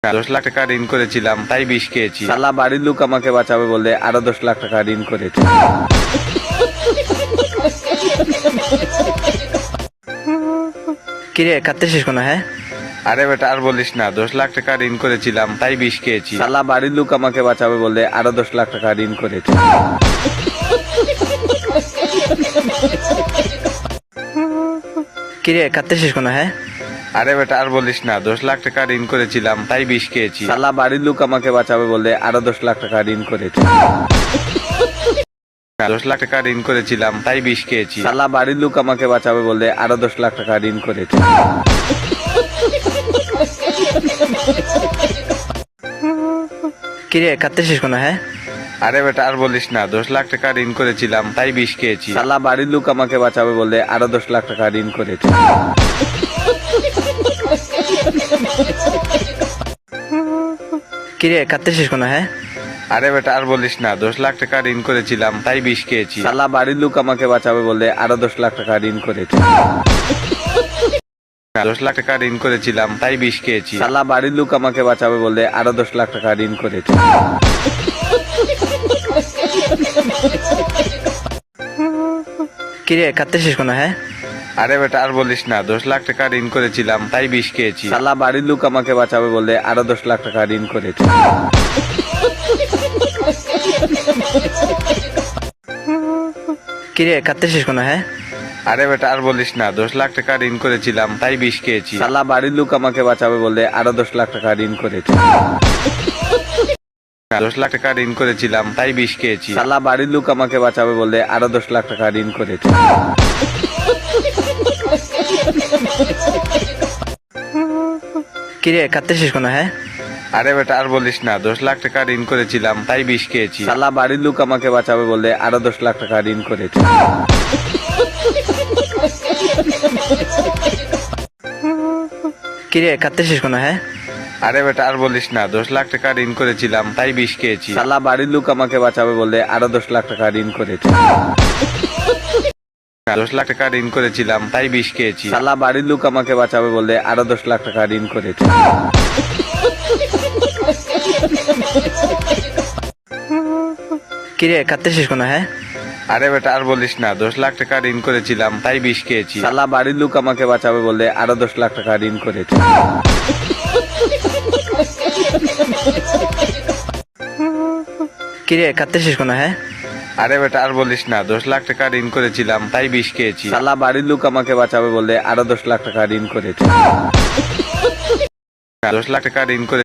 10 লাখ টাকা ঋণ করেছিলাম, তাই বিষ খেয়েছি। শালা বাড়ির লোক আমাকে বাঁচাবে বলে আরো 10 লাখ টাকা ঋণ করেছে। কিরে কাঁদতেছিস কোনো? হ্যাঁ, আরে বেটা আর বলিস না, 10 লাখ টাকা ঋণ করেছিলাম, তাই বিষ খেয়েছি। শালা বাড়ির লোক আমাকে বাঁচাবে বলে আরো 10 লাখ টাকা ঋণ করেছে। কিরে কাঁদতেছিস কোনো? হ্যাঁ, আরে বেটা আর বলিস না, 10 লাখ টাকা ঋণ করেছিলাম, তাই বিষ খেয়েছি। শালা বাড়ির লোক আমাকে বাঁচাবে বলে আরো 10 লাখ টাকা ঋণ করেছে। 10 লাখ টাকা ঋণ করেছিলাম, তাই বিষ খেয়েছি। শালা বাড়ির লোক আমাকে বাঁচাবে বলে আরো 10 লাখ টাকা ঋণ করেছে। কিরে কাঁদতেছিস কোনো? হ্যাঁ, আরে বেটা আর বলিস না, 10 লাখ টাকা ঋণ করেছিলাম, তাই বিষ খেয়েছি। শালা বাড়ির লোক আমাকে বাঁচাবে বলে আরো 10 লাখ টাকা ঋণ করেছে। কিরে কাঁদতেছিস কোনো? হ্যাঁ, আরে বেটা আর বলিস না, 10 লাখ টাকা ঋণ করেছিলাম, তাই বিষ খেয়েছি। শালা বাড়ির লোক আমাকে বাঁচাবে বলে আরো 10 লাখ টাকা ঋণ করেছে। 10 লাখ টাকা ঋণ করেছিলাম, তাই বিষ খেয়েছি। শালা বাড়ির লোক আমাকে বাঁচাবে বলে আরো 10 লাখ টাকা ঋণ করেছে। কিরে কাঁদতেছিস কোনো? হ্যাঁ, আরে বেটা আর বলিস না, 10 লাখ টাকা ঋণ করেছিলাম, তাই বিষ খেয়েছি। শালা বাড়ির লোক আমাকে বাঁচাবে বলে আরো 10 লাখ টাকা ঋণ করেছে। কিরে কাঁদতেছিস কোনো? হ্যাঁ, আরে বেটা আর বলিস না, 10 লাখ টাকা ঋণ করেছিলাম, তাই বিষ খেয়েছি। শালা বাড়ির লোক আমাকে বাঁচাবে বলে আরো 10 লাখ টাকা ঋণ করেছে। 10 লাখ টাকা ঋণ করেছিলাম, তাই বিষ খেয়েছি। শালা বাড়ির লোক আমাকে বাঁচাবে বলে আরো 10 লাখ টাকা ঋণ করেছে। কিরে কাঁদতেছিস কোনো? হ্যাঁ, আরে বেটা আর বলিস না, 10 লাখ টাকা ঋণ করেছিলাম, তাই বিষ খেয়েছি। শালা বাড়ির লোক আমাকে বাঁচাবে বলে আরো 10 লাখ টাকা ঋণ করেছে। কিরে কাঁদতেছিস কোনো? হ্যাঁ, আরে বেটা আর বলিস না, 10 লাখ টাকা ঋণ করেছিলাম, তাই বিষ খেয়েছি। শালা বাড়ির লোক আমাকে বাঁচাবে বলে আরো 10 লাখ টাকা ঋণ করেছে। 10 লাখ টাকা ঋণ করেছিলাম, তাই বিষ খেয়েছি। শালা বাড়ির লোক আমাকে বাঁচাবে বলে আরো 10 লাখ টাকা ঋণ করেছে। কিরে কাঁদতেছিস কোনো? হ্যাঁ, আরে বেটা আর বলিস না, 10 লাখ টাকা ঋণ করেছিলাম, তাই বিষ খেয়েছি। শালা বাড়ির লোক আমাকে বাঁচাবে বলে আরো 10 লাখ টাকা ঋণ করেছে। কিরে কাঁদতেছিস কোনো? হ্যাঁ, আরে বেটা আর বলিস না, 10 লাখ টাকা ঋণ করেছিলাম, তাই বিষ খেয়েছি। শালা বাড়ির লোক আমাকে বাঁচাবে বলে আরো 10 লাখ টাকা ঋণ করেছে। 10 লাখ টাকা ঋণ করে